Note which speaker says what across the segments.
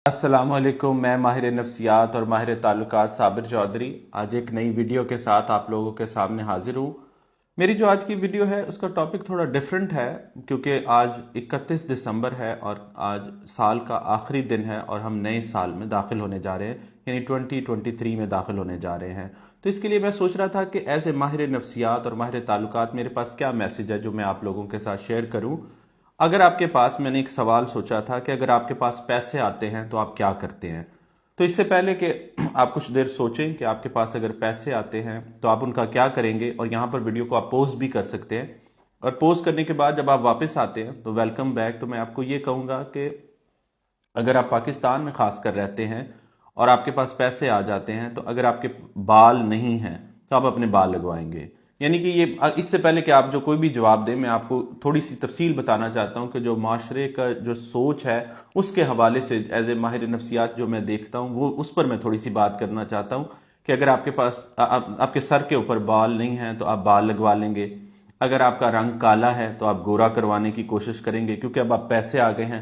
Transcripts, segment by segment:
Speaker 1: السلام علیکم، میں ماہر نفسیات اور ماہر تعلقات صابر چودھری آج ایک نئی ویڈیو کے ساتھ آپ لوگوں کے سامنے حاضر ہوں۔ میری جو آج کی ویڈیو ہے اس کا ٹاپک تھوڑا ڈیفرنٹ ہے، کیونکہ آج 31 دسمبر ہے اور آج سال کا آخری دن ہے اور ہم نئے سال میں داخل ہونے جا رہے ہیں، یعنی 2023 میں داخل ہونے جا رہے ہیں۔ تو اس کے لیے میں سوچ رہا تھا کہ ایز اے ماہر نفسیات اور ماہر تعلقات میرے پاس کیا میسج ہے جو میں آپ لوگوں کے ساتھ شیئر کروں۔ اگر آپ کے پاس، میں نے ایک سوال سوچا تھا کہ اگر آپ کے پاس پیسے آتے ہیں تو آپ کیا کرتے ہیں۔ تو اس سے پہلے کہ آپ کچھ دیر سوچیں کہ آپ کے پاس اگر پیسے آتے ہیں تو آپ ان کا کیا کریں گے، اور یہاں پر ویڈیو کو آپ پوز بھی کر سکتے ہیں، اور پوز کرنے کے بعد جب آپ واپس آتے ہیں تو ویلکم بیک۔ تو میں آپ کو یہ کہوں گا کہ اگر آپ پاکستان میں خاص کر رہتے ہیں اور آپ کے پاس پیسے آ جاتے ہیں تو اگر آپ کے بال نہیں ہیں تو آپ اپنے بال لگوائیں گے۔ یعنی کہ یہ، اس سے پہلے کہ آپ جو کوئی بھی جواب دیں، میں آپ کو تھوڑی سی تفصیل بتانا چاہتا ہوں کہ جو معاشرے کا جو سوچ ہے اس کے حوالے سے ایز اے ماہر نفسیات جو میں دیکھتا ہوں وہ اس پر میں تھوڑی سی بات کرنا چاہتا ہوں کہ اگر آپ کے پاس آپ کے سر کے اوپر بال نہیں ہیں تو آپ بال لگوا لیں گے۔ اگر آپ کا رنگ کالا ہے تو آپ گورا کروانے کی کوشش کریں گے، کیونکہ اب آپ پیسے آ گئے ہیں۔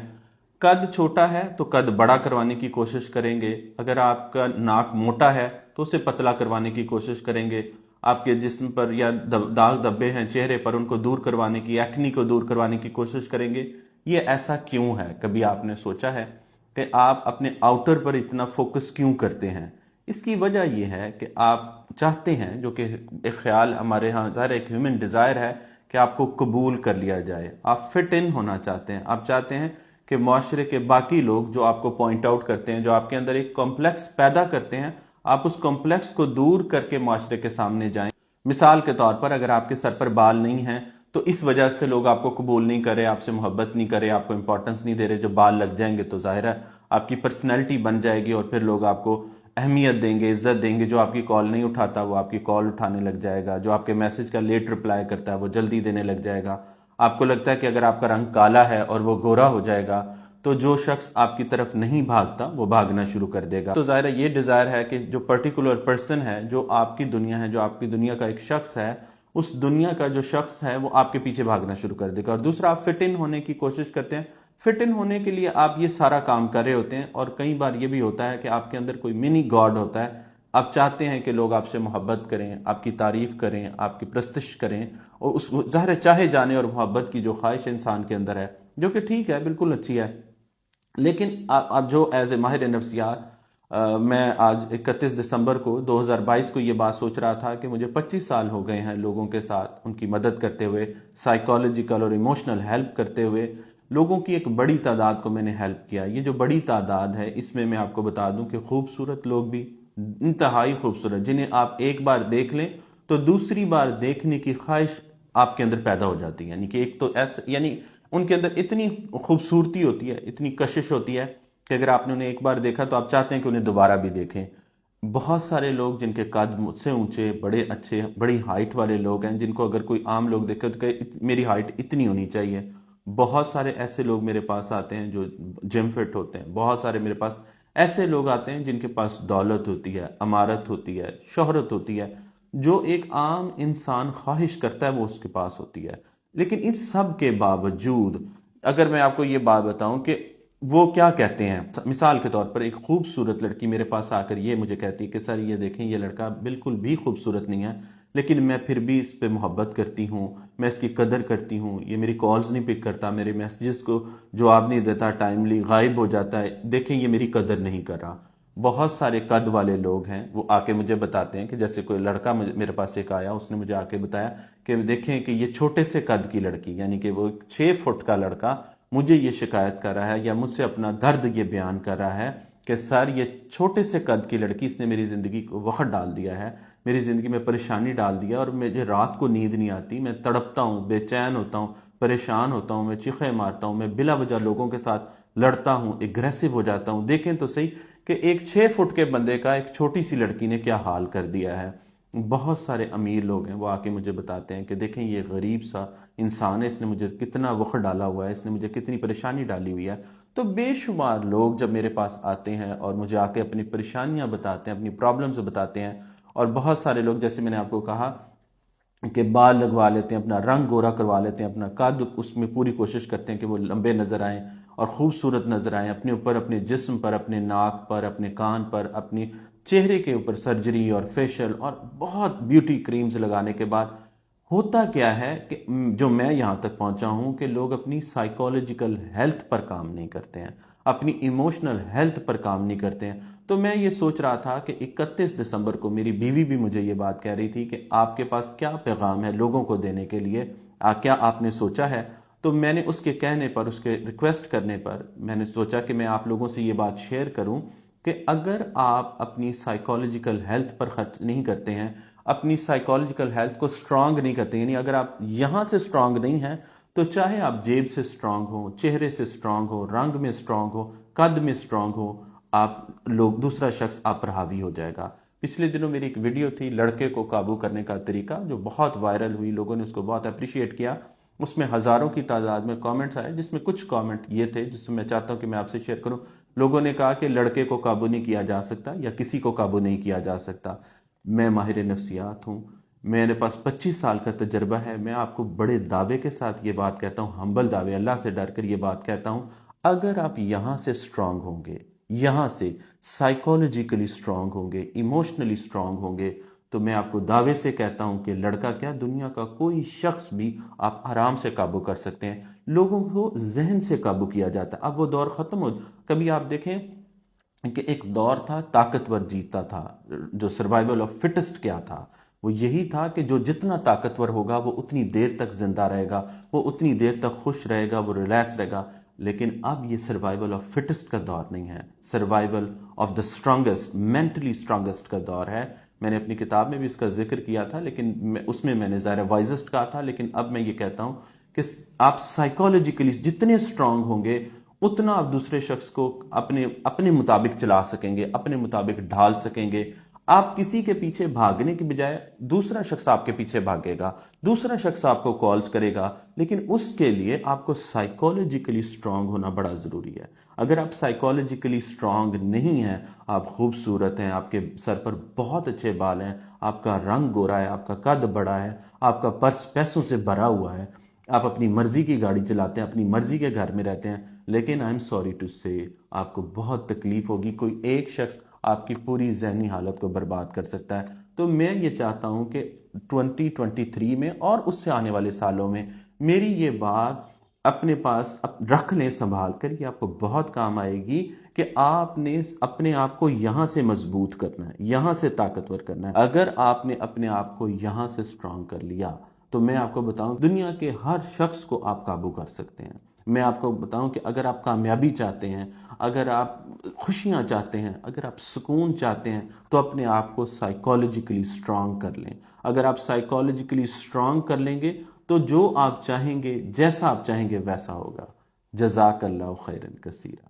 Speaker 1: قد چھوٹا ہے تو قد بڑا کروانے کی کوشش کریں گے۔ اگر آپ کا ناک موٹا ہے تو اسے پتلا کروانے کی کوشش کریں گے۔ آپ کے جسم پر یا داغ دھبے ہیں چہرے پر، ان کو دور کروانے کی، ایکنی کو دور کروانے کی کوشش کریں گے۔ یہ ایسا کیوں ہے؟ کبھی آپ نے سوچا ہے کہ آپ اپنے آؤٹر پر اتنا فوکس کیوں کرتے ہیں؟ اس کی وجہ یہ ہے کہ آپ چاہتے ہیں، جو کہ ایک خیال ہمارے ہاں ظاہر ایک ہیومن ڈیزائر ہے کہ آپ کو قبول کر لیا جائے۔ آپ فٹ ان ہونا چاہتے ہیں، آپ چاہتے ہیں کہ معاشرے کے باقی لوگ جو آپ کو پوائنٹ آؤٹ کرتے ہیں، جو آپ کے اندر ایک کمپلیکس پیدا کرتے ہیں، آپ اس کمپلیکس کو دور کر کے معاشرے کے سامنے جائیں۔ مثال کے طور پر اگر آپ کے سر پر بال نہیں ہیں تو اس وجہ سے لوگ آپ کو قبول نہیں کرے، آپ سے محبت نہیں کرے، آپ کو امپورٹنس نہیں دے رہے۔ جو بال لگ جائیں گے تو ظاہر ہے آپ کی پرسنالٹی بن جائے گی اور پھر لوگ آپ کو اہمیت دیں گے، عزت دیں گے۔ جو آپ کی کال نہیں اٹھاتا وہ آپ کی کال اٹھانے لگ جائے گا، جو آپ کے میسج کا لیٹ رپلائی کرتا ہے وہ جلدی دینے لگ جائے گا۔ آپ کو لگتا ہے کہ اگر آپ کا رنگ کالا ہے اور وہ گورا ہو جائے گا تو جو شخص آپ کی طرف نہیں بھاگتا وہ بھاگنا شروع کر دے گا۔ تو ظاہر ہے یہ ڈیزائر ہے کہ جو پرٹیکولر پرسن ہے، جو آپ کی دنیا ہے، جو آپ کی دنیا کا ایک شخص ہے، اس دنیا کا جو شخص ہے وہ آپ کے پیچھے بھاگنا شروع کر دے گا۔ اور دوسرا، آپ فٹ ان ہونے کی کوشش کرتے ہیں۔ فٹ ان ہونے کے لیے آپ یہ سارا کام کر رہے ہوتے ہیں، اور کئی بار یہ بھی ہوتا ہے کہ آپ کے اندر کوئی منی گاڈ ہوتا ہے۔ آپ چاہتے ہیں کہ لوگ آپ سے محبت کریں، آپ کی تعریف کریں، آپ کی پرستش کریں، اور اس ظاہر چاہے جانے اور محبت کی جو خواہش انسان کے اندر ہے، جو کہ ٹھیک ہے، بالکل اچھی ہے۔ لیکن اب جو ایز اے ماہر نفسیات میں آج 31 دسمبر کو 2022 کو یہ بات سوچ رہا تھا کہ مجھے 25 سال ہو گئے ہیں لوگوں کے ساتھ ان کی مدد کرتے ہوئے، سائیکالوجیکل اور ایموشنل ہیلپ کرتے ہوئے۔ لوگوں کی ایک بڑی تعداد کو میں نے ہیلپ کیا۔ یہ جو بڑی تعداد ہے اس میں آپ کو بتا دوں کہ خوبصورت لوگ بھی، انتہائی خوبصورت، جنہیں آپ ایک بار دیکھ لیں تو دوسری بار دیکھنے کی خواہش آپ کے اندر پیدا ہو جاتی ہے۔ یعنی کہ ایک تو ایسا، یعنی ان کے اندر اتنی خوبصورتی ہوتی ہے، اتنی کشش ہوتی ہے کہ اگر آپ نے انہیں ایک بار دیکھا تو آپ چاہتے ہیں کہ انہیں دوبارہ بھی دیکھیں۔ بہت سارے لوگ جن کے قد مجھ سے اونچے، بڑے اچھے، بڑی ہائٹ والے لوگ ہیں، جن کو اگر کوئی عام لوگ دیکھے تو کہ میری ہائٹ اتنی ہونی چاہیے۔ بہت سارے ایسے لوگ میرے پاس آتے ہیں جو جم فٹ ہوتے ہیں۔ بہت سارے میرے پاس ایسے لوگ آتے ہیں جن کے پاس دولت ہوتی ہے، امارت ہوتی ہے، شہرت ہوتی ہے، جو ایک عام انسان خواہش کرتا ہے وہ اس کے پاس ہوتی ہے۔ لیکن اس سب کے باوجود اگر میں آپ کو یہ بات بتاؤں کہ وہ کیا کہتے ہیں، مثال کے طور پر ایک خوبصورت لڑکی میرے پاس آ کر یہ مجھے کہتی ہے کہ سر یہ دیکھیں، یہ لڑکا بالکل بھی خوبصورت نہیں ہے، لیکن میں پھر بھی اس پہ محبت کرتی ہوں، میں اس کی قدر کرتی ہوں، یہ میری کالز نہیں پک کرتا، میرے میسیجز کو جواب نہیں دیتا، ٹائملی غائب ہو جاتا ہے، دیکھیں یہ میری قدر نہیں کر رہا۔ بہت سارے قد والے لوگ ہیں، وہ آ کے مجھے بتاتے ہیں کہ جیسے کوئی لڑکا میرے پاس ایک آیا، اس نے مجھے آ کے بتایا کہ دیکھیں کہ یہ چھوٹے سے قد کی لڑکی، یعنی کہ وہ 6 فٹ کا لڑکا مجھے یہ شکایت کر رہا ہے یا مجھ سے اپنا درد یہ بیان کر رہا ہے کہ سر یہ چھوٹے سے قد کی لڑکی، اس نے میری زندگی کو وقت ڈال دیا ہے، میری زندگی میں پریشانی ڈال دیا، اور مجھے رات کو نیند نہیں آتی، میں تڑپتا ہوں، بے چین ہوتا ہوں، پریشان ہوتا ہوں، میں چیخیں مارتا ہوں، میں بلا وجہ لوگوں کے ساتھ لڑتا ہوں، اگریسو ہو جاتا ہوں۔ دیکھیں تو صحیح کہ ایک 6 فٹ کے بندے کا ایک چھوٹی سی لڑکی نے کیا حال کر دیا ہے۔ بہت سارے امیر لوگ ہیں، وہ آ کے مجھے بتاتے ہیں کہ دیکھیں یہ غریب سا انسان ہے، اس نے مجھے کتنا وقت ڈالا ہوا ہے، اس نے مجھے کتنی پریشانی ڈالی ہوئی ہے۔ تو بے شمار لوگ جب میرے پاس آتے ہیں اور مجھے آ کے اپنی پریشانیاں بتاتے ہیں، اپنی پرابلمز بتاتے ہیں، اور بہت سارے لوگ جیسے میں نے آپ کو کہا کہ بال لگوا لیتے ہیں، اپنا رنگ گورا کروا لیتے ہیں، اپنا قد اس میں پوری کوشش کرتے ہیں کہ وہ لمبے نظر آئیں، اور خوبصورت نظر آئیں، اپنے اوپر، اپنے جسم پر، اپنے ناک پر، اپنے کان پر، اپنی چہرے کے اوپر سرجری اور فیشل اور بہت بیوٹی کریمز لگانے کے بعد ہوتا کیا ہے کہ جو میں یہاں تک پہنچا ہوں کہ لوگ اپنی سائیکولوجیکل ہیلتھ پر کام نہیں کرتے ہیں، اپنی ایموشنل ہیلتھ پر کام نہیں کرتے ہیں۔ تو میں یہ سوچ رہا تھا کہ 31 دسمبر کو میری بیوی بھی مجھے یہ بات کہہ رہی تھی کہ آپ کے پاس کیا پیغام ہے لوگوں کو دینے کے لیے، کیا آپ نے سوچا ہے؟ تو میں نے اس کے کہنے پر، اس کے ریکویسٹ کرنے پر میں نے سوچا کہ میں آپ لوگوں سے یہ بات شیئر کروں کہ اگر آپ اپنی سائیکولوجیکل ہیلتھ پر خرچ نہیں کرتے ہیں، اپنی سائیکولوجیکل ہیلتھ کو سٹرونگ نہیں کرتے، یعنی اگر آپ یہاں سے سٹرونگ نہیں ہیں تو چاہے آپ جیب سے سٹرونگ ہو، چہرے سے سٹرونگ ہو، رنگ میں سٹرونگ ہو، قد میں سٹرونگ ہو، دوسرا شخص آپ پر حاوی ہو جائے گا۔ پچھلے دنوں میری ایک ویڈیو تھی لڑکے کو قابو کرنے کا طریقہ، جو بہت وائرل ہوئی، لوگوں نے اس کو بہت اپریشیٹ کیا، اس میں ہزاروں کی تعداد میں کامنٹس آئے، جس میں کچھ کامنٹ یہ تھے جس میں چاہتا ہوں کہ میں آپ سے شیئر کروں۔ لوگوں نے کہا کہ لڑکے کو قابو نہیں کیا جا سکتا یا کسی کو قابو نہیں کیا جا سکتا۔ میں ماہر نفسیات ہوں، میرے پاس 25 سال کا تجربہ ہے، میں آپ کو بڑے دعوے کے ساتھ یہ بات کہتا ہوں، ہمبل دعوے، اللہ سے ڈر کر یہ بات کہتا ہوں، اگر آپ یہاں سے سٹرونگ ہوں گے، یہاں سے سائیکولوجیکلی سٹرونگ ہوں گے، ایموشنلی سٹرونگ ہوں گے، تو میں آپ کو دعوے سے کہتا ہوں کہ لڑکا کیا، دنیا کا کوئی شخص بھی آپ آرام سے قابو کر سکتے ہیں۔ لوگوں کو ذہن سے قابو کیا جاتا ہے، اب وہ دور ختم ہو۔ کبھی آپ دیکھیں کہ ایک دور تھا طاقتور جیتتا تھا، جو سروائیول آف فٹسٹ کیا تھا، وہ یہی تھا کہ جو جتنا طاقتور ہوگا وہ اتنی دیر تک زندہ رہے گا، وہ اتنی دیر تک خوش رہے گا، وہ ریلیکس رہے گا۔ لیکن اب یہ سروائیول آف فٹسٹ کا دور نہیں ہے، survival of the strongest, mentally strongest کا دور ہے۔ میں نے اپنی کتاب میں بھی اس کا ذکر کیا تھا، لیکن اس میں نے ظاہر وائزسٹ کہا تھا، لیکن اب میں یہ کہتا ہوں کہ آپ سائیکولوجیکلی جتنے اسٹرانگ ہوں گے اتنا آپ دوسرے شخص کو اپنے مطابق چلا سکیں گے، اپنے مطابق ڈھال سکیں گے۔ آپ کسی کے پیچھے بھاگنے کی بجائے دوسرا شخص آپ کے پیچھے بھاگے گا، دوسرا شخص آپ کو کالز کرے گا، لیکن اس کے لیے آپ کو سائیکولوجیکلی سٹرونگ ہونا بڑا ضروری ہے۔ اگر آپ سائیکولوجیکلی سٹرونگ نہیں ہیں، آپ خوبصورت ہیں، آپ کے سر پر بہت اچھے بال ہیں، آپ کا رنگ گورا ہے، آپ کا قد بڑا ہے، آپ کا پرس پیسوں سے بھرا ہوا ہے، آپ اپنی مرضی کی گاڑی چلاتے ہیں، اپنی مرضی کے گھر میں رہتے ہیں، لیکن آئی ایم سوری ٹو سے آپ کو بہت تکلیف ہوگی، کوئی ایک شخص آپ کی پوری ذہنی حالت کو برباد کر سکتا ہے۔ تو میں یہ چاہتا ہوں کہ 2023 میں اور اس سے آنے والے سالوں میں میری یہ بات اپنے پاس رکھ لیں سنبھال کر، یہ آپ کو بہت کام آئے گی کہ آپ نے اپنے آپ کو یہاں سے مضبوط کرنا ہے، یہاں سے طاقتور کرنا ہے۔ اگر آپ نے اپنے آپ کو یہاں سے سٹرونگ کر لیا تو میں آپ کو بتاؤں دنیا کے ہر شخص کو آپ قابو کر سکتے ہیں۔ میں آپ کو بتاؤں کہ اگر آپ کامیابی چاہتے ہیں، اگر آپ خوشیاں چاہتے ہیں، اگر آپ سکون چاہتے ہیں، تو اپنے آپ کو سائیکولوجیکلی سٹرونگ کر لیں۔ اگر آپ سائیکولوجیکلی سٹرونگ کر لیں گے تو جو آپ چاہیں گے، جیسا آپ چاہیں گے ویسا ہوگا۔ جزاک اللہ خیرا کثیرا۔